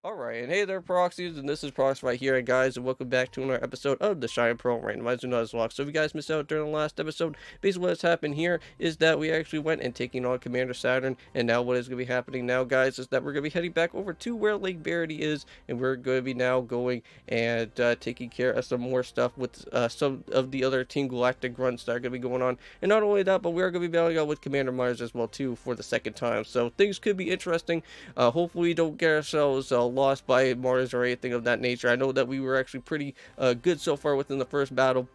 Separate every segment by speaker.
Speaker 1: Alright, and hey there, Proxyians, and this is Proxify here, guys, and welcome back to another episode of the Shining Pearl Randolocke. So if you guys missed out during the last episode, basically what's happened here is that we actually went and taking on Commander Saturn, and now what is going to be happening now, guys, is that we're going to be heading back over to where Lake Verity is, and we're going to be now going and taking care of some more stuff with some of the other Team Galactic grunts that are going to be going on. And not only that, but we are going to be battling out with Commander Mars as well, too, for the second time. So things could be interesting. Hopefully we don't get ourselves lost by Mars or anything of that nature. I know that we were actually pretty good so far within the first battle.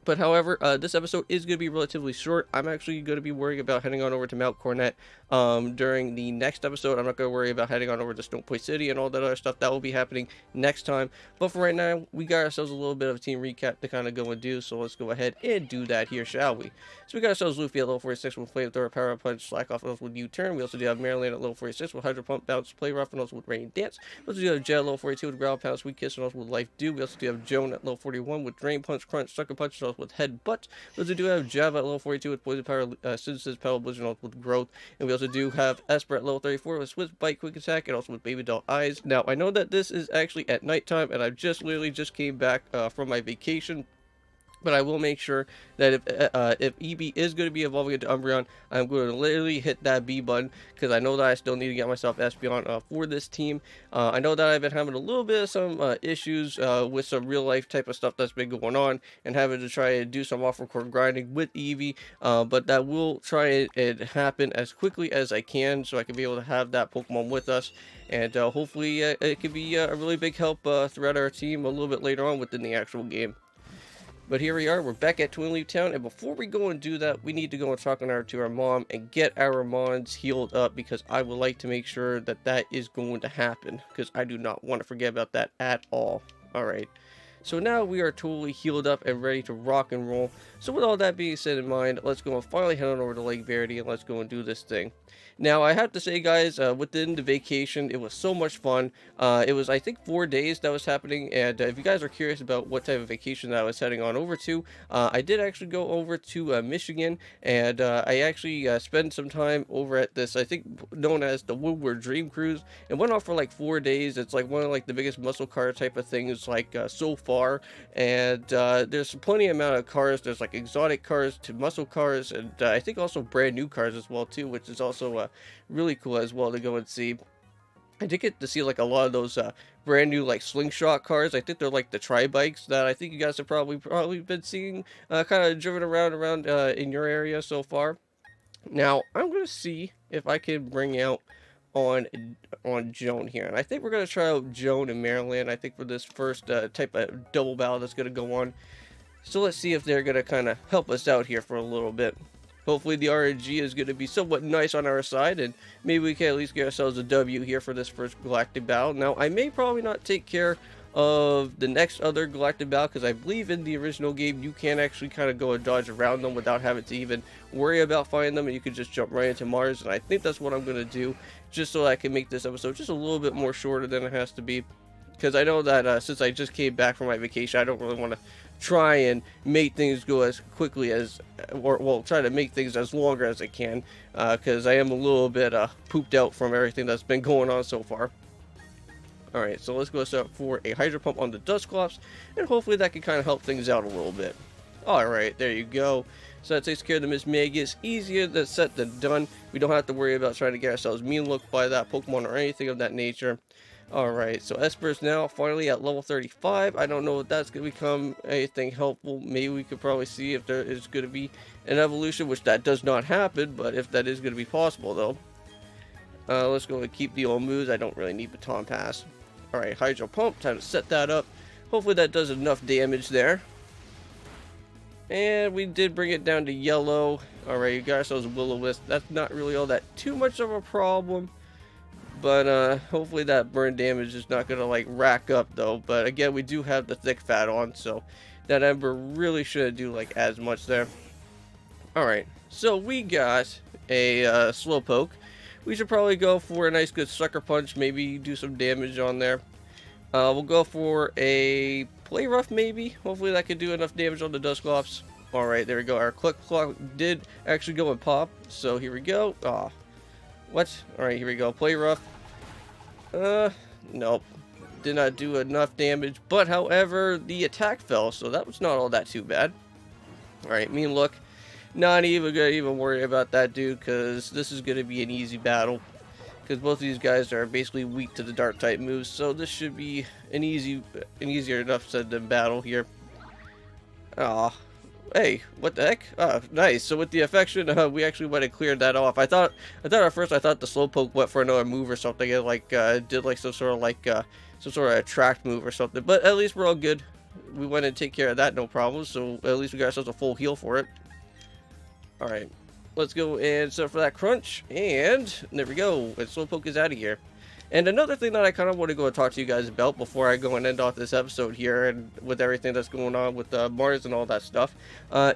Speaker 1: But however, this episode is going to be relatively short. I'm actually going to be worrying about heading on over to Mount Cornet during the next episode. I'm not going to worry about heading on over to Stone Point City and all that other stuff. That will be happening next time. But for right now, we got ourselves a little bit of a team recap to kind of go and do. So let's go ahead and do that here, shall we? So we got ourselves Luffy at level 46 with Flamethrower, Power Punch, Slack Off with U-Turn. We also do have Maryland at level 46 with Hydro Pump, Bounce, Play Rough, and also with Rain Dance. We also do have Jet at level 42 with Growl Pound, Sweet Kiss, and also with Life Dew. We also do have Joan at level 41 with Drain Punch, Crunch, Sucker Punch, and also with Headbutt. We also do have Java at level 42 with Poison Power, Synthesis, Pedal Blizzard, and also with Growth. And we also do have Esper at level 34 with Swift Bite, Quick Attack, and also with Baby Doll Eyes. Now, I know that this is actually at nighttime, and I literally just came back from my vacation. But I will make sure that if EB is going to be evolving into Umbreon, I'm going to literally hit that B button because I know that I still need to get myself Espeon for this team. I know that I've been having a little bit of some issues with some real life type of stuff that's been going on and having to try and do some off-record grinding with Eevee. But that will try and happen as quickly as I can so I can be able to have that Pokemon with us. And hopefully it can be a really big help throughout our team a little bit later on within the actual game. But here we are, we're back at Twin Leaf Town, and before we go and do that, we need to go and talk to our mom and get our mons healed up, because I would like to make sure that that is going to happen, because I do not want to forget about that at all. Alright, so now we are totally healed up and ready to rock and roll. So with all that being said in mind, let's go and finally head on over to Lake Verity and let's go and do this thing. Now, I have to say, guys, within the vacation, it was so much fun. It was, I think, 4 days that was happening, and if you guys are curious about what type of vacation that I was heading on over to, I did actually go over to Michigan, and I actually spent some time over at this, I think, known as the Woodward Dream Cruise. It went off for like 4 days. It's like one of like the biggest muscle car type of things like so far, and there's plenty amount of cars. There's like exotic cars to muscle cars, and I think also brand new cars as well too, which is also really cool as well to go and see. I did get to see like a lot of those brand new like slingshot cars. I think they're like the tri bikes that I think you guys have probably been seeing kind of driven around in your area so far. Now I'm gonna see if I can bring out on Joan here, and I think we're gonna try out Joan and Maryland. I think for this first type of double battle that's gonna go on. So let's see if they're gonna kind of help us out here for a little bit. Hopefully the RNG is going to be somewhat nice on our side, and maybe we can at least get ourselves a W here for this first Galactic battle. Now, I may probably not take care of the next other Galactic battle, because I believe in the original game you can actually kind of go and dodge around them without having to even worry about finding them, and you can just jump right into Mars, and I think that's what I'm going to do, just so I can make this episode just a little bit more shorter than it has to be. Because I know that since I just came back from my vacation, I don't really want to try and make things go as quickly as, or well, try to make things as longer as I can, because I am a little bit pooped out from everything that's been going on so far. Alright, so let's go set up for a Hydro Pump on the Dusclops, and hopefully that can kind of help things out a little bit. Alright, there you go. So that takes care of the Miss Magus. Easier to set than done. We don't have to worry about trying to get ourselves mean looked by that Pokemon or anything of that nature. Alright, so Esper's now finally at level 35. I don't know if that's going to become anything helpful. Maybe we could probably see if there is going to be an evolution, which that does not happen, but if that is going to be possible, though. Let's go and keep the old moves. I don't really need Baton Pass. Alright, Hydro Pump. Time to set that up. Hopefully that does enough damage there. And we did bring it down to yellow. Alright, you got ourselves a Will-O-Wisp. That's not really all that too much of a problem. But hopefully that burn damage is not going to like rack up though. But again, we do have the thick fat on, so that Ember really shouldn't do like as much there. Alright, so we got a Slowpoke. We should probably go for a nice good Sucker Punch, maybe do some damage on there. We'll go for a Play Rough maybe. Hopefully that could do enough damage on the Dusclops. Alright, there we go. Our Cluck Clock did actually go and pop, so here we go. What? Alright, here we go. Play Rough. Nope. Did not do enough damage, but however, the attack fell, so that was not all that too bad. Alright, I mean, look, not even gonna even worry about that dude, because this is gonna be an easy battle. Because both of these guys are basically weak to the dark type moves, so this should be an easier enough said than battle here. Aw. Hey, what the heck? Oh, nice. So with the affection, we actually went and cleared that off. I thought at first the slowpoke went for another move or something, and like did like some sort of some sort of attract move or something. But at least we're all good. We went and take care of that, no problem. So at least we got ourselves a full heal for it. All right, let's go and set for that crunch, and there we go. And slowpoke is out of here. And another thing that I kind of want to go and talk to you guys about before I go and end off this episode here, and with everything that's going on with Mars and all that stuff,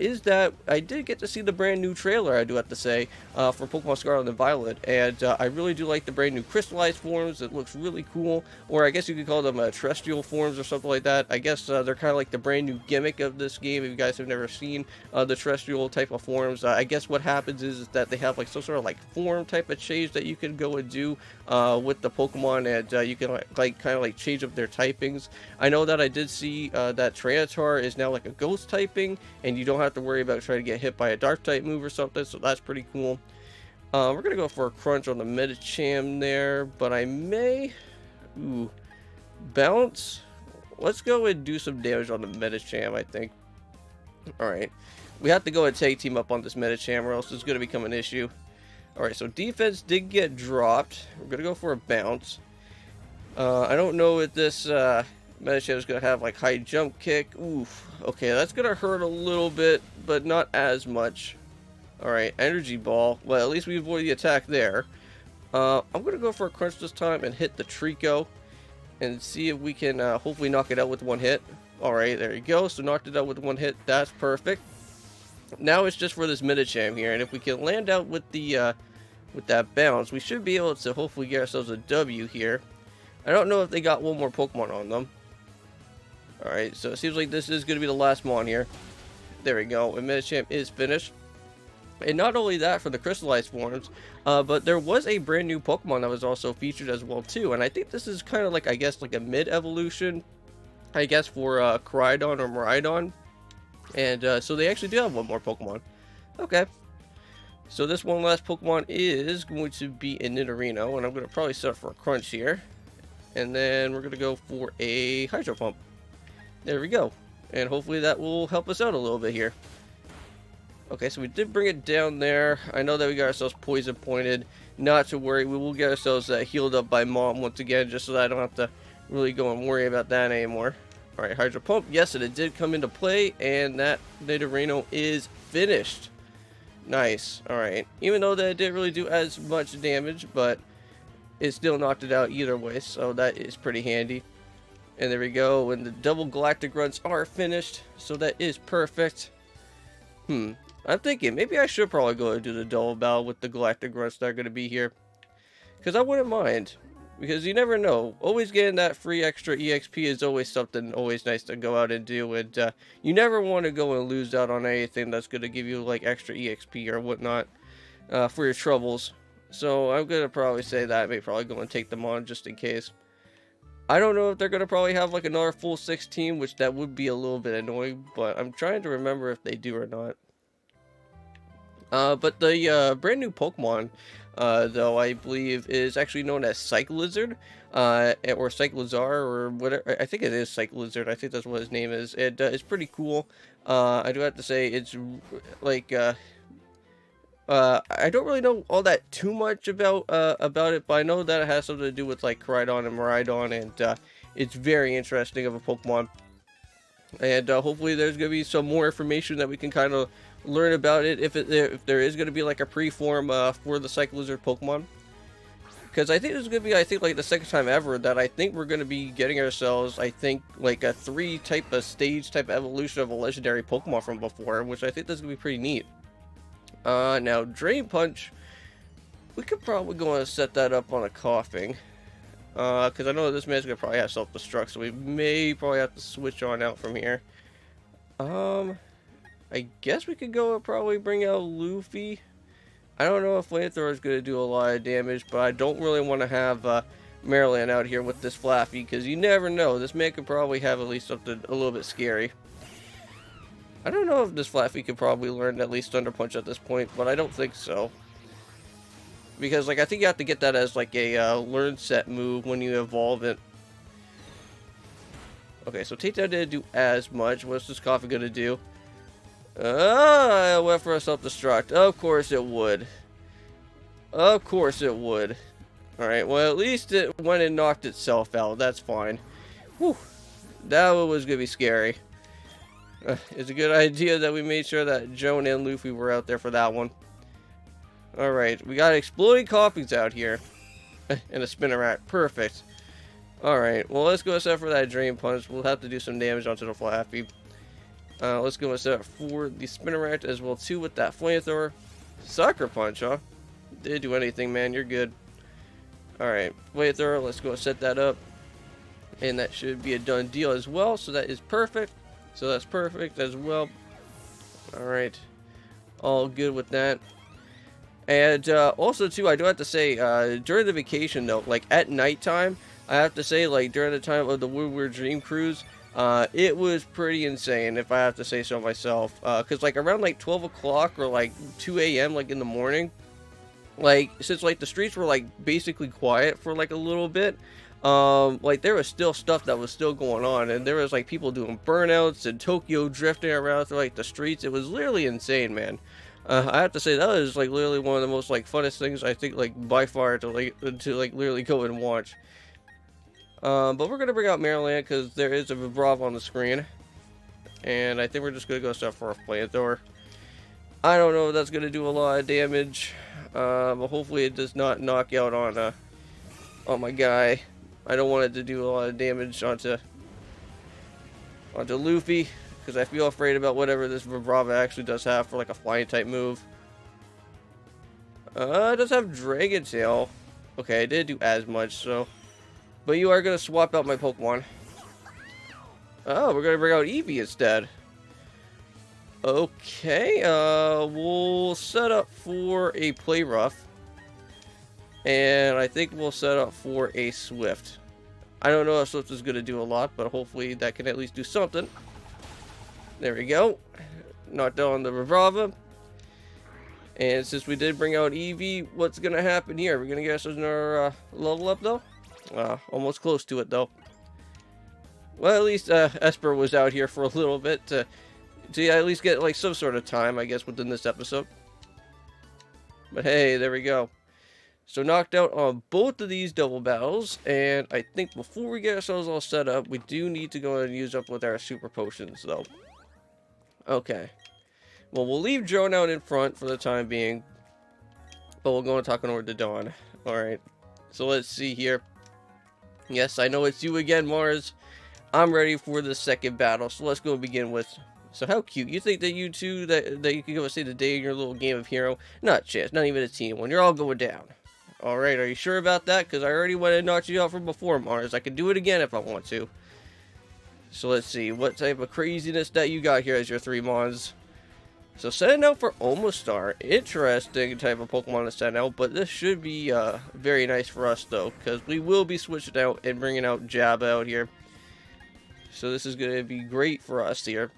Speaker 1: is that I did get to see the brand new trailer, I do have to say, for Pokemon Scarlet and Violet, and I really do like the brand new crystallized forms. It looks really cool, or I guess you could call them terrestrial forms or something like that. I guess they're kind of like the brand new gimmick of this game. If you guys have never seen the terrestrial type of forms, I guess what happens is that they have like some sort of like form type of change that you can go and do with the Pokemon, and you can like kind of like change up their typings. I know that I did see that Tyranitar is now like a ghost typing, and you don't have to worry about trying to get hit by a dark type move or something, so that's pretty cool. We're gonna go for a crunch on the Medicham there, but I may bounce. Let's go and do some damage on the Medicham, I think. Alright, we have to go and tag team up on this Medicham, or else it's gonna become an issue. Alright, so defense did get dropped. We're going to go for a bounce. I don't know if this Medicham is going to have like high jump kick. Oof. Okay, that's going to hurt a little bit, but not as much. Alright, energy ball. Well, at least we avoid the attack there. I'm going to go for a crunch this time and hit the Trico. And see if we can hopefully knock it out with one hit. Alright, there you go. So knocked it out with one hit. That's perfect. Now it's just for this Medicham here, and if we can land out with the with that bounce, we should be able to hopefully get ourselves a W here. I don't know if they got one more Pokemon on them. Alright, so it seems like this is going to be the last Mon here. There we go, and Medicham is finished. And not only that for the crystallized forms, but there was a brand new Pokemon that was also featured as well too, and I think this is kind of like, I guess, like a mid-evolution, I guess, for Koraidon or Miraidon. And so they actually do have one more Pokemon. Okay. So this one last Pokemon is going to be a Nidorino, and I'm going to probably set up for a crunch here. And then we're going to go for a Hydro Pump. There we go. And hopefully that will help us out a little bit here. Okay, so we did bring it down there. I know that we got ourselves poison pointed. Not to worry, we will get ourselves healed up by Mom once again, just so that I don't have to really go and worry about that anymore. Alright, Hydro Pump, yes, and it did come into play, and that Nidorino is finished. Nice. Alright, even though that it didn't really do as much damage, but it still knocked it out either way, so that is pretty handy. And there we go, and the double Galactic Grunts are finished, so that is perfect. I'm thinking, maybe I should probably go and do the double battle with the Galactic Grunts that are going to be here. Because I wouldn't mind. Because you never know. Always getting that free extra EXP is always something always nice to go out and do. And you never want to go and lose out on anything that's going to give you like extra EXP or whatnot for your troubles. So I'm going to probably say that. I may probably go and take them on just in case. I don't know if they're going to probably have like another full 16, which that would be a little bit annoying. But I'm trying to remember if they do or not. But the brand new Pokemon, though, I believe is actually known as Cyclizard, or Cyclizar, or whatever. I think it is Cyclizard. I think that's what his name is. It's pretty cool. I do have to say it's like I don't really know all that too much about it, but I know that it has something to do with like Koraidon and Miraidon, and it's very interesting of a Pokemon. And hopefully there's gonna be some more information that we can kind of learn about it if there is going to be like a pre-form for the Cyclizard Pokemon, because I think this is going to be, I think, like the second time ever that I think we're going to be getting ourselves, I think, like a 3 type of stage type evolution of a legendary Pokemon from before, which I think this is going to be pretty neat. Now Drain Punch, we could probably go and set that up on a Coughing, because I know this man's going to probably have self-destruct, so we may probably have to switch on out from here. I guess we could go and probably bring out Luffy. I don't know if Flamethrower is going to do a lot of damage, but I don't really want to have Maryland out here with this Flaffy, because you never know. This man could probably have at least something a little bit scary. I don't know if this Flaffy could probably learn at least Thunder Punch at this point, but I don't think so. Because, like, I think you have to get that as, like, a learn set move when you evolve it. Okay, so Takedown didn't do as much. What's this coffee gonna do? I went for a self-destruct. Of course it would. Of course it would. Alright, well, at least it went and knocked itself out. That's fine. Whew. That one was gonna be scary. It's a good idea that we made sure that Joan and Luffy were out there for that one. Alright, we got exploding coffees out here. And a Spinnerack. Perfect. Alright, well, let's go set for that Drain Punch. We'll have to do some damage onto the Flaffy. Let's go and set for the Spinnerack as well, too, with that Flamethrower. Sucker Punch, huh? Didn't do anything, man. You're good. Alright, Flamethrower. Let's go and set that up. And that should be a done deal as well. So that is perfect. So that's perfect as well. Alright. All good with that. And also, too, I do have to say, during the vacation, though, like, at nighttime, I have to say, like, during the time of the Woodward Dream Cruise, it was pretty insane, if I have to say so myself. Because, like, around, like, 12 o'clock or, like, 2 a.m., like, in the morning, like, since, like, the streets were, like, basically quiet for, like, a little bit, like, there was still stuff that was still going on, and there was, like, people doing burnouts and Tokyo drifting around through, like, the streets. It was literally insane, man. I have to say, that was, like, literally one of the most, like, funnest things, I think, like, by far, to literally go and watch. But we're going to bring out Maryland, because there is a Vibrav on the screen. And I think we're just going to go stuff for a Flamethrower. I don't know if that's going to do a lot of damage. But hopefully it does not knock out on my guy. I don't want it to do a lot of damage onto Luffy, because I feel afraid about whatever this Vibrava actually does have for, like, a flying type move. It does have Dragon Tail. Okay, it didn't do as much, so. But you are going to swap out my Pokemon. Oh, we're going to bring out Eevee instead. Okay, we'll set up for a Play Rough. And I think we'll set up for a Swift. I don't know if Swift is going to do a lot, but hopefully that can at least do something. There we go. Knocked down the Vibrava. And since we did bring out Eevee, what's going to happen here? We're going to get us another level up, though? Almost close to it, though. Well, at least Esper was out here for a little bit to at least get, like, some sort of time, I guess, within this episode. But hey, there we go. So knocked out on both of these double battles, and I think before we get ourselves all set up, we do need to go and use up with our super potions, though. Okay. Well, we'll leave Joan out in front for the time being, but we'll go and talk over to Dawn. Alright, so let's see here. Yes, I know it's you again, Mars. I'm ready for the second battle, so let's go begin with... So how cute. You think that you two, that you can go and save the day in your little game of hero? Not a chance, not even a team one. You're all going down. Alright, are you sure about that? Because I already went and knocked you out from before, Mars. I can do it again if I want to. So let's see, what type of craziness that you got here as your 3 Mons. So sending out for Omastar. Interesting type of Pokemon to send out, but this should be very nice for us, though, because we will be switching out and bringing out Jab out here. So this is going to be great for us here.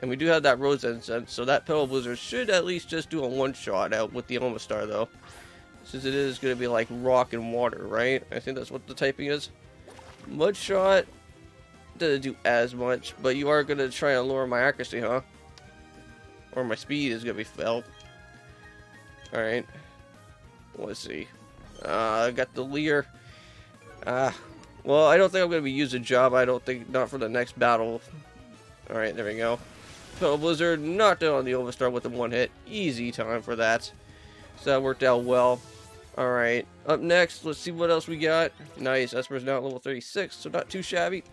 Speaker 1: And we do have that Rose Incense, so that Petal Blizzard should at least just do a one-shot out with the Omastar, though. Since it is going to be like rock and water, right? I think that's what the typing is. Mud Shot doesn't do as much, but you are going to try and lower my accuracy, huh? Or my speed is going to be felt. Alright. Let's see. I got the Leer. Well, I don't think I'm going to be using Job. I don't think, not for the next battle. Alright, there we go. Petal Blizzard knocked down on the Omastar with a 1-hit. Easy time for that. So that worked out well. Alright, up next, let's see what else we got. Nice, Esper's now at level 36, so not too shabby.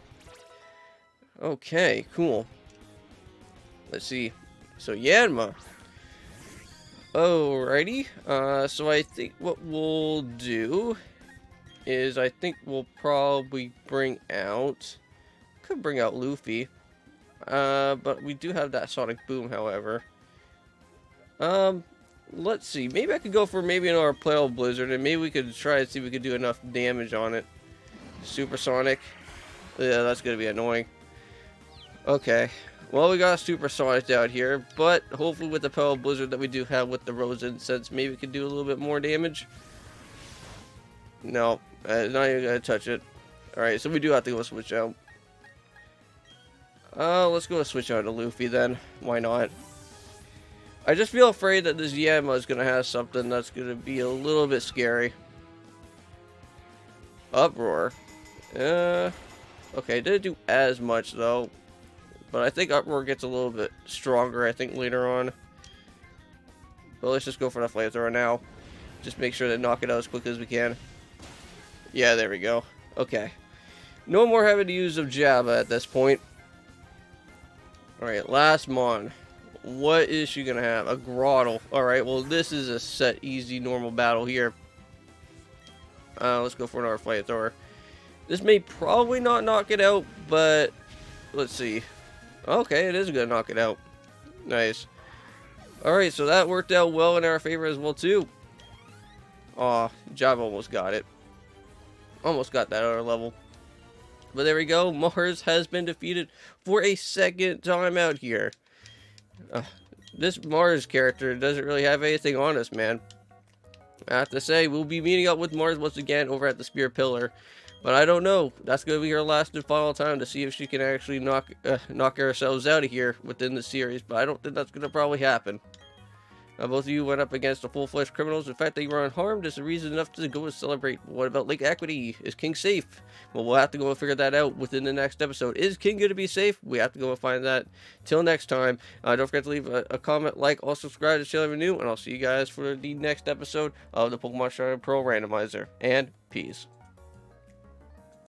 Speaker 1: Okay, cool. Let's see. So Yanma. Alrighty, so I think what we'll do is I think we'll probably bring out... Could bring out Luffy. But we do have that Sonic Boom, however. let's see. Maybe I could go for maybe another Pale Blizzard, and maybe we could try and see if we could do enough damage on it. Supersonic. Yeah, that's gonna be annoying. Okay. Well, we got Supersonic out here, but hopefully with the Pale Blizzard that we do have with the Rose Incense, maybe we could do a little bit more damage. No, not even gonna touch it. Alright, so we do have to go switch out. Let's go switch out to Luffy then. Why not? I just feel afraid that this Yama is gonna have something that's gonna be a little bit scary. Uproar. Okay, didn't do as much though. But I think Uproar gets a little bit stronger, I think, later on. But let's just go for the flamethrower now. Just make sure to knock it out as quick as we can. Yeah, there we go. Okay. No more having to use of Jabba at this point. Alright, last Mon. What is she gonna have? A Grottle. Alright, well this is a set, easy, normal battle here. Let's go for another flamethrower. This may probably not knock it out, but let's see. Okay, it is gonna knock it out. Nice. Alright, so that worked out well in our favor as well too. Aw, Jabba almost got it. Almost got that other level. But there we go. Mars has been defeated for a second time out here. This Mars character doesn't really have anything on us, man. I have to say, we'll be meeting up with Mars once again over at the Spear Pillar. But I don't know. That's going to be her last and final time to see if she can actually knock ourselves out of here within the series. But I don't think that's going to probably happen. Both of you went up against the full-fledged criminals. The fact that you were unharmed is a reason enough to go and celebrate. What about Lake Equity? Is King safe? Well, we'll have to go and figure that out within the next episode. Is King going to be safe? We have to go and find that. Till next time, don't forget to leave a comment, like, also subscribe to the channel if you're new, and I'll see you guys for the next episode of the Pokemon Shining Pearl Randomizer. And peace.